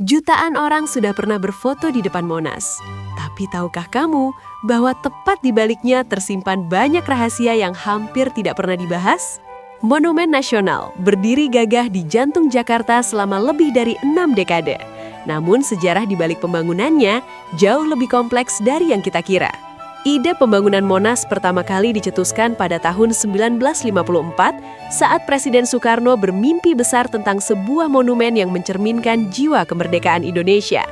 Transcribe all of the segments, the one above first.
Jutaan orang sudah pernah berfoto di depan Monas. Tapi tahukah kamu bahwa tepat di baliknya tersimpan banyak rahasia yang hampir tidak pernah dibahas? Monumen Nasional berdiri gagah di jantung Jakarta selama lebih dari 6 dekade. Namun sejarah di balik pembangunannya jauh lebih kompleks dari yang kita kira. Ide pembangunan Monas pertama kali dicetuskan pada tahun 1954 saat Presiden Soekarno bermimpi besar tentang sebuah monumen yang mencerminkan jiwa kemerdekaan Indonesia.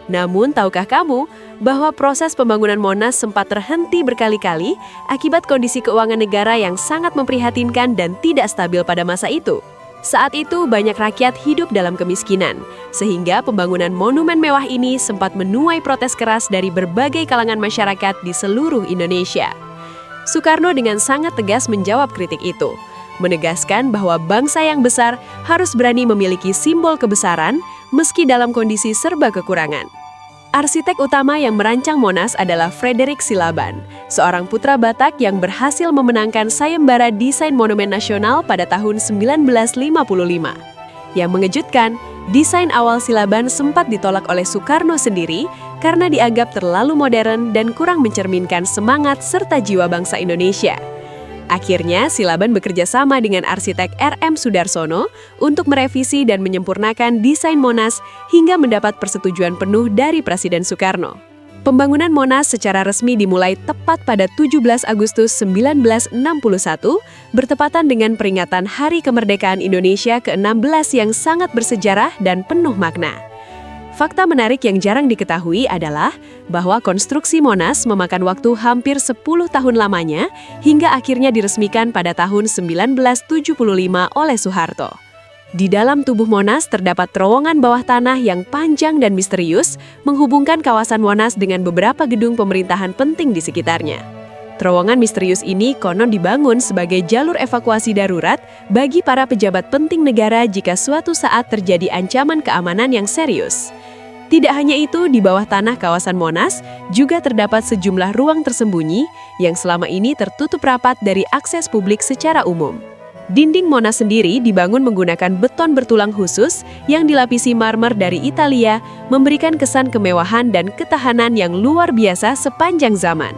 Namun, tahukah kamu bahwa proses pembangunan Monas sempat terhenti berkali-kali akibat kondisi keuangan negara yang sangat memprihatinkan dan tidak stabil pada masa itu? Saat itu banyak rakyat hidup dalam kemiskinan, sehingga pembangunan monumen mewah ini sempat menuai protes keras dari berbagai kalangan masyarakat di seluruh Indonesia. Soekarno dengan sangat tegas menjawab kritik itu, menegaskan bahwa bangsa yang besar harus berani memiliki simbol kebesaran meski dalam kondisi serba kekurangan. Arsitek utama yang merancang Monas adalah Frederick Silaban, seorang putra Batak yang berhasil memenangkan sayembara desain monumen nasional pada tahun 1955. Yang mengejutkan, desain awal Silaban sempat ditolak oleh Soekarno sendiri karena dianggap terlalu modern dan kurang mencerminkan semangat serta jiwa bangsa Indonesia. Akhirnya, Silaban bekerja sama dengan arsitek R.M. Sudarsono untuk merevisi dan menyempurnakan desain Monas hingga mendapat persetujuan penuh dari Presiden Soekarno. Pembangunan Monas secara resmi dimulai tepat pada 17 Agustus 1961, bertepatan dengan peringatan Hari Kemerdekaan Indonesia ke-16 yang sangat bersejarah dan penuh makna. Fakta menarik yang jarang diketahui adalah bahwa konstruksi Monas memakan waktu hampir 10 tahun lamanya hingga akhirnya diresmikan pada tahun 1975 oleh Soeharto. Di dalam tubuh Monas terdapat terowongan bawah tanah yang panjang dan misterius menghubungkan kawasan Monas dengan beberapa gedung pemerintahan penting di sekitarnya. Terowongan misterius ini konon dibangun sebagai jalur evakuasi darurat bagi para pejabat penting negara jika suatu saat terjadi ancaman keamanan yang serius. Tidak hanya itu, di bawah tanah kawasan Monas juga terdapat sejumlah ruang tersembunyi yang selama ini tertutup rapat dari akses publik secara umum. Dinding Monas sendiri dibangun menggunakan beton bertulang khusus yang dilapisi marmer dari Italia, memberikan kesan kemewahan dan ketahanan yang luar biasa sepanjang zaman.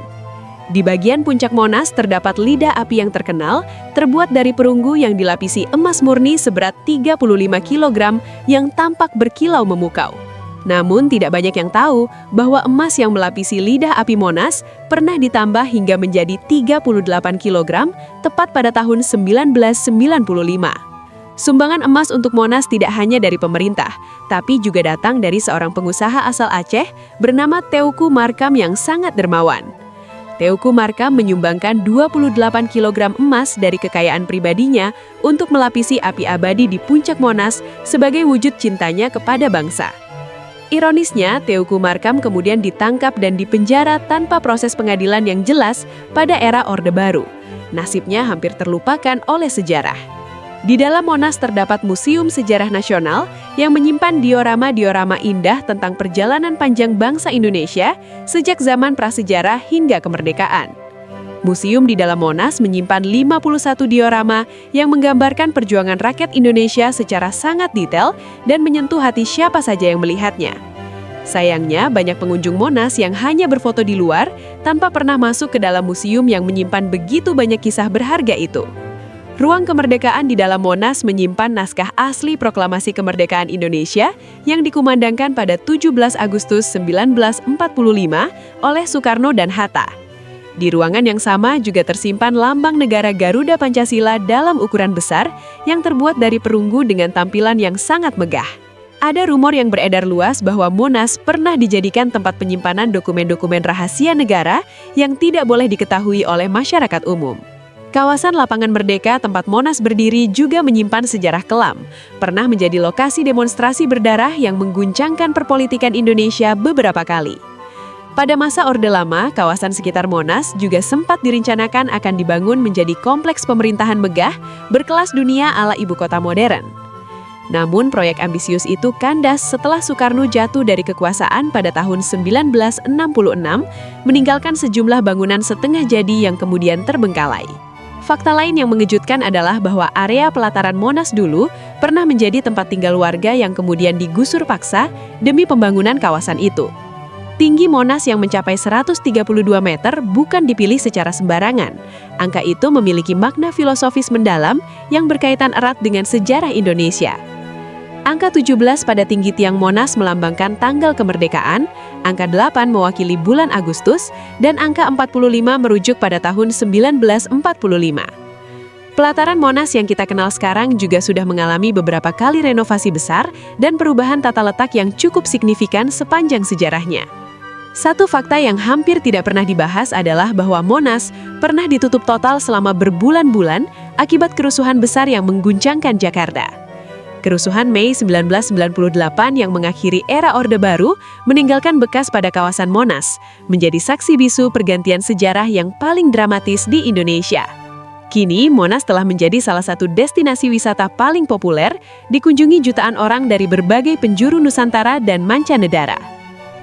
Di bagian puncak Monas terdapat lidah api yang terkenal, terbuat dari perunggu yang dilapisi emas murni seberat 35 kg yang tampak berkilau memukau. Namun tidak banyak yang tahu bahwa emas yang melapisi lidah api Monas pernah ditambah hingga menjadi 38 kg tepat pada tahun 1995. Sumbangan emas untuk Monas tidak hanya dari pemerintah, tapi juga datang dari seorang pengusaha asal Aceh bernama Teuku Markam yang sangat dermawan. Teuku Markam menyumbangkan 28 kg emas dari kekayaan pribadinya untuk melapisi api abadi di puncak Monas sebagai wujud cintanya kepada bangsa. Ironisnya, Teuku Markam kemudian ditangkap dan dipenjara tanpa proses pengadilan yang jelas pada era Orde Baru. Nasibnya hampir terlupakan oleh sejarah. Di dalam Monas terdapat Museum Sejarah Nasional yang menyimpan diorama-diorama indah tentang perjalanan panjang bangsa Indonesia sejak zaman prasejarah hingga kemerdekaan. Museum di dalam Monas menyimpan 51 diorama yang menggambarkan perjuangan rakyat Indonesia secara sangat detail dan menyentuh hati siapa saja yang melihatnya. Sayangnya, banyak pengunjung Monas yang hanya berfoto di luar tanpa pernah masuk ke dalam museum yang menyimpan begitu banyak kisah berharga itu. Ruang kemerdekaan di dalam Monas menyimpan naskah asli Proklamasi Kemerdekaan Indonesia yang dikumandangkan pada 17 Agustus 1945 oleh Soekarno dan Hatta. Di ruangan yang sama juga tersimpan lambang negara Garuda Pancasila dalam ukuran besar yang terbuat dari perunggu dengan tampilan yang sangat megah. Ada rumor yang beredar luas bahwa Monas pernah dijadikan tempat penyimpanan dokumen-dokumen rahasia negara yang tidak boleh diketahui oleh masyarakat umum. Kawasan Lapangan Merdeka tempat Monas berdiri juga menyimpan sejarah kelam, pernah menjadi lokasi demonstrasi berdarah yang mengguncangkan perpolitikan Indonesia beberapa kali. Pada masa Orde Lama, kawasan sekitar Monas juga sempat direncanakan akan dibangun menjadi kompleks pemerintahan megah berkelas dunia ala ibu kota modern. Namun proyek ambisius itu kandas setelah Soekarno jatuh dari kekuasaan pada tahun 1966, meninggalkan sejumlah bangunan setengah jadi yang kemudian terbengkalai. Fakta lain yang mengejutkan adalah bahwa area pelataran Monas dulu pernah menjadi tempat tinggal warga yang kemudian digusur paksa demi pembangunan kawasan itu. Tinggi Monas yang mencapai 132 meter bukan dipilih secara sembarangan. Angka itu memiliki makna filosofis mendalam yang berkaitan erat dengan sejarah Indonesia. Angka 17 pada tinggi tiang Monas melambangkan tanggal kemerdekaan, angka 8 mewakili bulan Agustus, dan angka 45 merujuk pada tahun 1945. Pelataran Monas yang kita kenal sekarang juga sudah mengalami beberapa kali renovasi besar dan perubahan tata letak yang cukup signifikan sepanjang sejarahnya. Satu fakta yang hampir tidak pernah dibahas adalah bahwa Monas pernah ditutup total selama berbulan-bulan akibat kerusuhan besar yang mengguncangkan Jakarta. Kerusuhan Mei 1998 yang mengakhiri era Orde Baru meninggalkan bekas pada kawasan Monas, menjadi saksi bisu pergantian sejarah yang paling dramatis di Indonesia. Kini, Monas telah menjadi salah satu destinasi wisata paling populer, dikunjungi jutaan orang dari berbagai penjuru Nusantara dan mancanegara.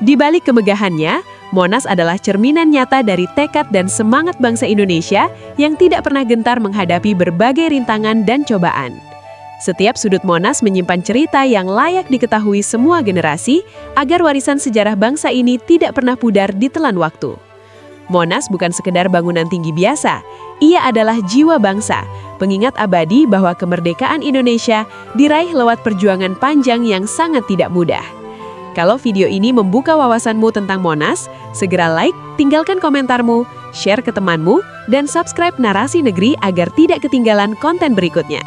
Di balik kemegahannya, Monas adalah cerminan nyata dari tekad dan semangat bangsa Indonesia yang tidak pernah gentar menghadapi berbagai rintangan dan cobaan. Setiap sudut Monas menyimpan cerita yang layak diketahui semua generasi agar warisan sejarah bangsa ini tidak pernah pudar ditelan waktu. Monas bukan sekedar bangunan tinggi biasa, ia adalah jiwa bangsa, pengingat abadi bahwa kemerdekaan Indonesia diraih lewat perjuangan panjang yang sangat tidak mudah. Kalau video ini membuka wawasanmu tentang Monas, segera like, tinggalkan komentarmu, share ke temanmu, dan subscribe Narasi Negeri agar tidak ketinggalan konten berikutnya.